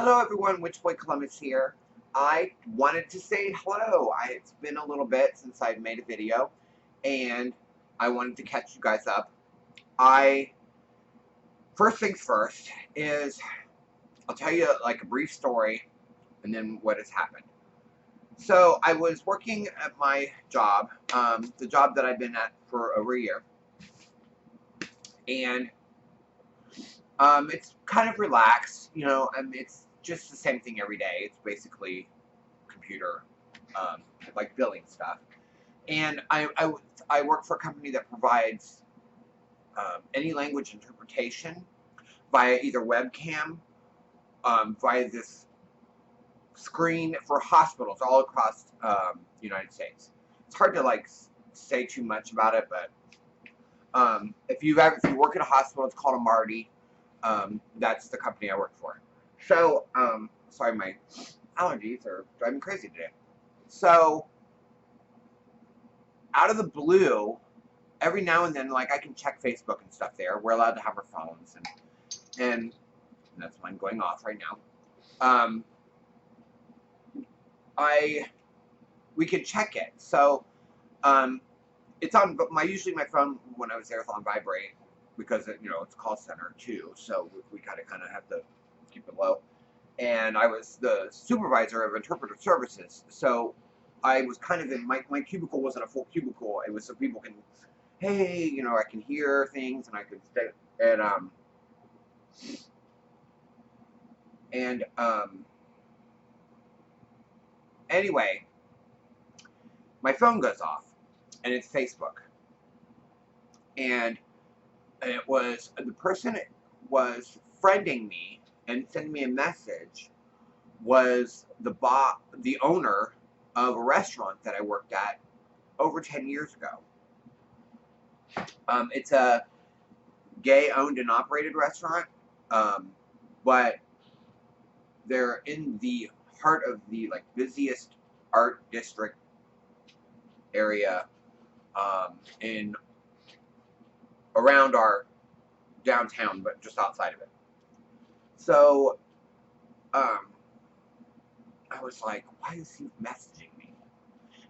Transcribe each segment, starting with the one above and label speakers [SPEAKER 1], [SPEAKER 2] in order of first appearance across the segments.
[SPEAKER 1] Hello everyone, Witch Boy Columbus here. I wanted to say hello. It's been a little bit since I made a video, and I wanted to catch you guys up. First things first is, I'll tell you like a brief story, and then what has happened. So I was working at my job, the job that I've been at for over a year, and it's kind of relaxed, it's just the same thing every day. It's basically computer, like billing stuff. And I work for a company that provides any language interpretation via either webcam, via this screen for hospitals all across the United States. It's hard to like say too much about it, but if you work at a hospital, it's called a Marty. That's the company I work for. So, sorry, my allergies are driving me crazy today. So, out of the blue, every now and then, like I can check Facebook and stuff there. We're allowed to have our phones, and that's mine going off right now. We could check it. So, it's on usually my phone when I was there is on vibrate because it's a call center too. So we kind of have to keep it low. And I was the supervisor of interpreter services, so I was kind of in my cubicle wasn't a full cubicle. It was so people can, hey, I can hear things and I could stay and anyway, my phone goes off and it's Facebook, and it was the person was friending me and sending me a message was the owner of a restaurant that I worked at over 10 years ago. It's a gay owned and operated restaurant, but they're in the heart of the busiest art district area in around our downtown, but just outside of it. So I was like, why is he messaging me?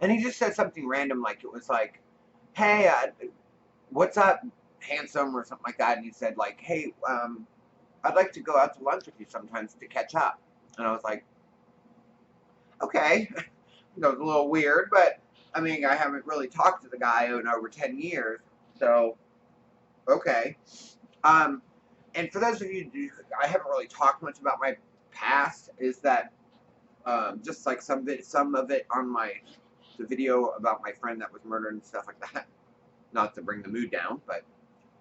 [SPEAKER 1] And he just said something random, like it was like, hey, what's up, handsome, or something like that. And he said like, hey, I'd like to go out to lunch with you sometimes to catch up. And I was like, okay. It was a little weird, but I mean, I haven't really talked to the guy in over 10 years, so okay. And for those of you who I haven't really talked much about my past, is that just like some of it on the video about my friend that was murdered and stuff like that. Not to bring the mood down, but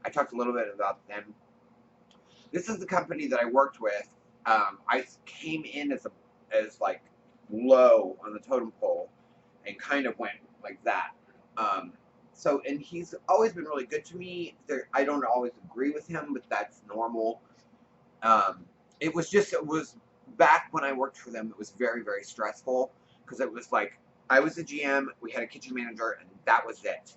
[SPEAKER 1] I talked a little bit about them. This is the company that I worked with. I came in as like low on the totem pole and kind of went like that. And he's always been really good to me. I don't always agree with him, but that's normal. It was back when I worked for them. It was very, very stressful because it was like I was the GM, we had a kitchen manager, and that was it.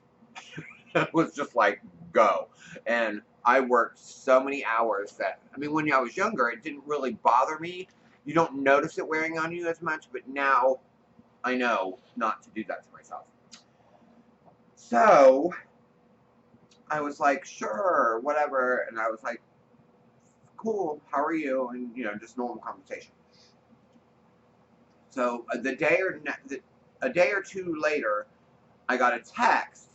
[SPEAKER 1] It was just like go. And I worked so many hours that, I mean, when I was younger, it didn't really bother me. You don't notice it wearing on you as much, but now I know not to do that to myself. So I was like, sure, whatever. And I was like, cool, how are you? And, just normal conversation. So a day or two later, I got a text.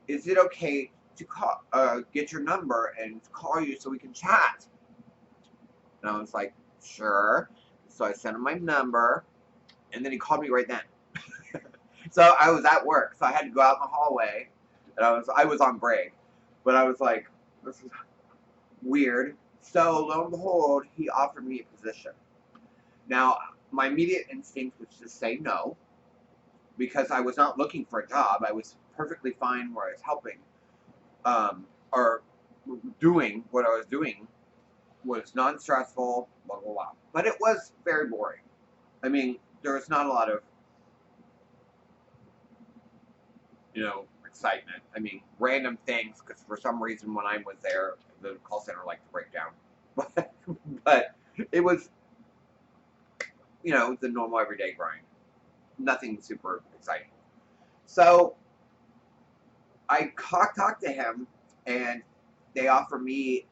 [SPEAKER 1] Is it okay to call, get your number and call you so we can chat? And I was like, sure. So I sent him my number, and then he called me right then. So I was at work, so I had to go out in the hallway, and I was on break, but I was like, this is weird. So lo and behold, he offered me a position. Now, my immediate instinct was to say no, because I was not looking for a job. I was perfectly fine where I was helping, or doing what I was doing was non-stressful, blah, blah, blah. But it was very boring. I mean, there was not a lot of, excitement. I mean, random things, because for some reason when I was there, the call center liked to break down. But It was, you know, the normal everyday grind. Nothing super exciting. So I talked to him, and they offer me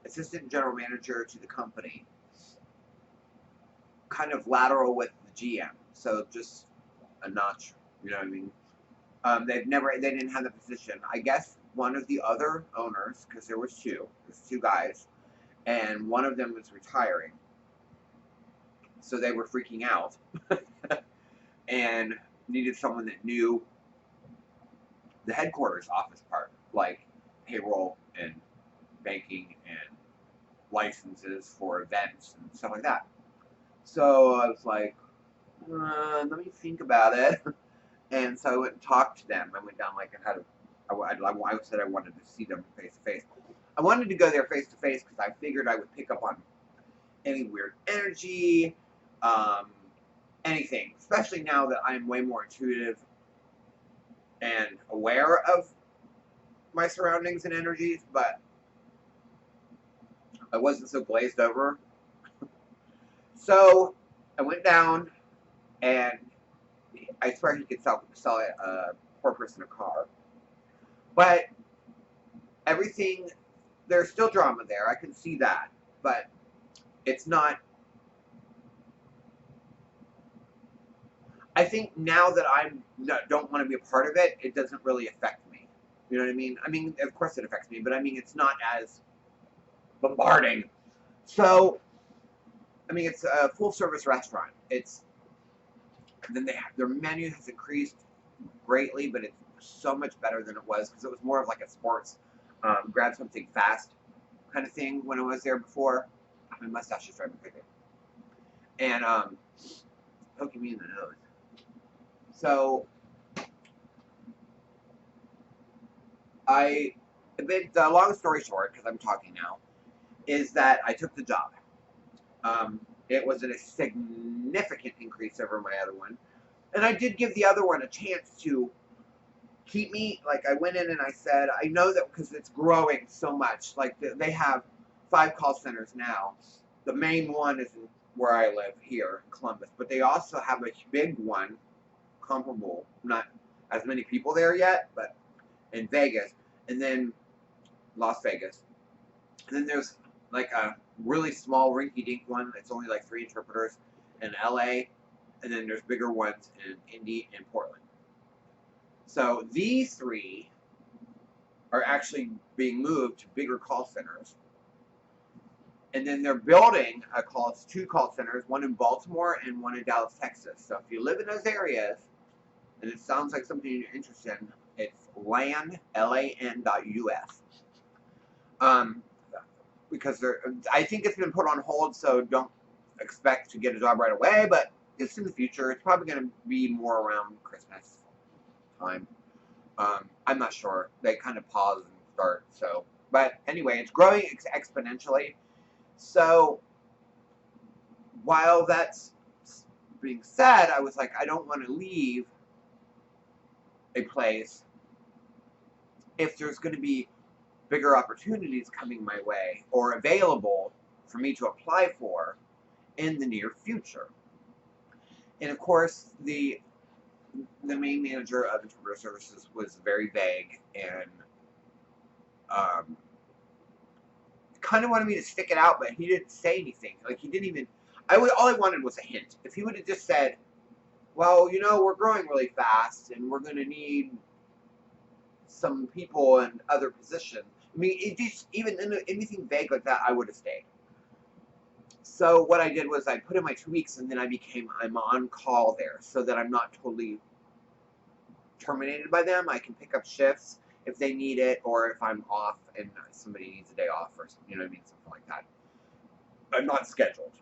[SPEAKER 1] assistant general manager to the company, kind of lateral with the GM. So just a notch, you know what I mean? They didn't have the position. I guess one of the other owners, because there's two guys, and one of them was retiring. So they were freaking out and needed someone that knew the headquarters office part, like payroll and banking and licenses for events and stuff like that. So I was like, let me think about it. And so I went and talked to them. I went down like I had I said I wanted to see them face to face. I wanted to go there face to face because I figured I would pick up on any weird energy, um, anything. Especially now that I'm way more intuitive and aware of my surroundings and energies, but I wasn't so glazed over. So I went down, and I swear he could sell a poor person a car. But everything, there's still drama there. I can see that, but it's not. I think now that I don't want to be a part of it, it doesn't really affect me. You know what I mean? I mean, of course it affects me, but I mean, it's not as bombarding. So, I mean, it's a full service restaurant. It's then their menu has increased greatly, but it's so much better than it was because it was more of like a sports grab something fast kind of thing when I was there before. My mustache is driving me crazy. And poking me in the nose. So the long story short, because I'm talking now, is that I took the job. It was a significant increase over my other one. And I did give the other one a chance to keep me. Like, I went in and I said, I know that because it's growing so much. Like, they have 5 call centers now. The main one is where I live here in Columbus. But they also have a big one, comparable, not as many people there yet, but in Vegas. And then Las Vegas. And then there's like a really small rinky-dink one. It's only like 3 interpreters in LA. And then there's bigger ones in Indy and Portland. So these 3 are actually being moved to bigger call centers. And then they're building 2 call centers, one in Baltimore and one in Dallas, Texas. So if you live in those areas, and it sounds like something you're interested in, it's LAN.US. Because I think it's been put on hold, so don't expect to get a job right away, but just in the future. It's probably going to be more around Christmas time. I'm not sure. They kind of pause and start. So, but anyway, it's growing exponentially. So while that's being said, I was like, I don't want to leave a place if there's going to be bigger opportunities coming my way or available for me to apply for in the near future. And of course, the main manager of interpreter services was very vague and kind of wanted me to stick it out, but he didn't say anything. Like, he didn't even. All I wanted was a hint. If he would have just said, "Well, you know, we're growing really fast, and we're going to need some people in other positions." I mean, it just even anything vague like that, I would have stayed. So what I did was I put in my 2 weeks, and then I'm on call there, so that I'm not totally terminated by them. I can pick up shifts if they need it, or if I'm off and somebody needs a day off, or something, you know what I mean, something like that. I'm not scheduled.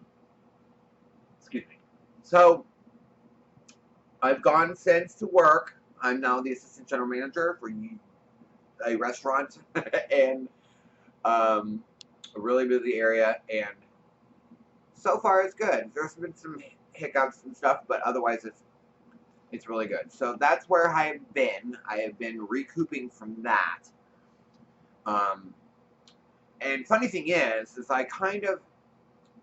[SPEAKER 1] Excuse me. So I've gone since to work. I'm now the assistant general manager for a restaurant in a really busy area, and so far it's good. There's been some hiccups and stuff, but otherwise it's really good. So that's where I have been. I have been recouping from that. And funny thing is I kind of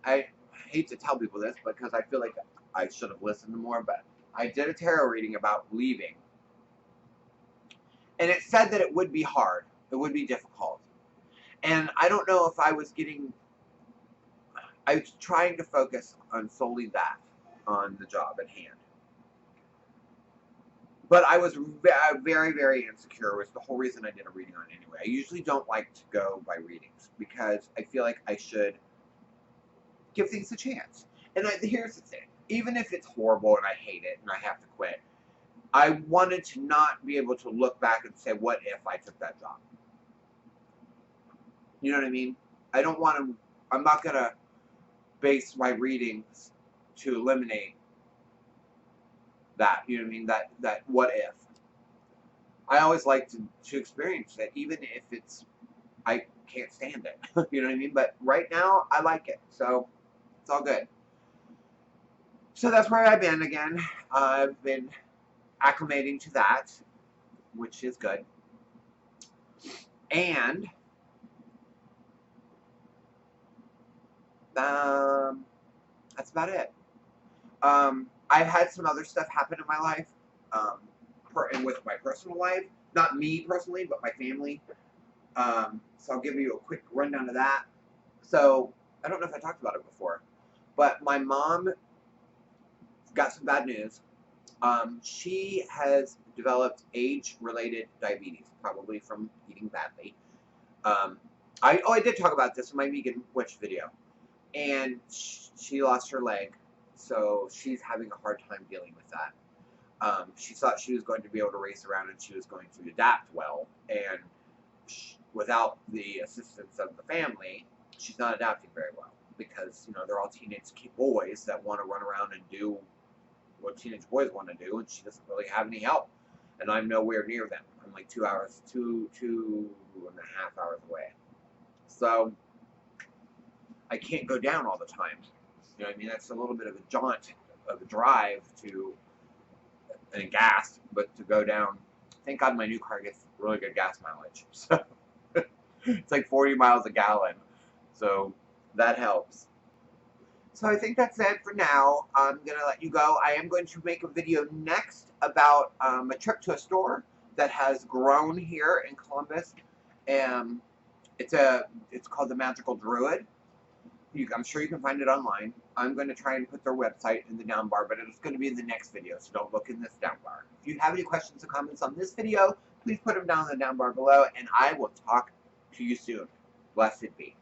[SPEAKER 1] I hate to tell people this because I feel like I should have listened more, but I did a tarot reading about leaving. And it said that it would be hard. It would be difficult. And I don't know if I was trying to focus on solely that, on the job at hand. But I was very, very insecure, which is the whole reason I did a reading on it anyway. I usually don't like to go by readings because I feel like I should give things a chance. And here's the thing. Even if it's horrible and I hate it and I have to quit, I wanted to not be able to look back and say, what if I took that job? You know what I mean? I don't want to, I'm not going to base my readings to eliminate that. You know what I mean? That what if. I always like to experience it, even if I can't stand it. You know what I mean? But right now, I like it. So, it's all good. So that's where I've been again. I've been acclimating to that, which is good. And that's about it. I've had some other stuff happen in my life, and with my personal life. Not me personally, but my family. So I'll give you a quick rundown of that. So I don't know if I talked about it before, but my mom got some bad news. She has developed age-related diabetes, probably from eating badly. I did talk about this in my vegan witch video, and she lost her leg, so she's having a hard time dealing with that. She thought she was going to be able to race around and she was going to adapt well, and without the assistance of the family, she's not adapting very well because, you know, they're all teenage boys that want to run around and do what teenage boys want to do, and she doesn't really have any help. And I'm nowhere near them. I'm like 2 and a half hours away. So I can't go down all the time. You know what I mean? That's a little bit of a jaunt, of a drive to, and gas, but to go down. Thank God my new car gets really good gas mileage. So it's like 40 miles a gallon. So that helps. So I think that's it for now. I'm going to let you go. I am going to make a video next about a trip to a store that has grown here in Columbus. It's called the Magical Druid. I'm sure you can find it online. I'm going to try and put their website in the down bar, but it's going to be in the next video, so don't look in this down bar. If you have any questions or comments on this video, please put them down in the down bar below, and I will talk to you soon. Blessed be.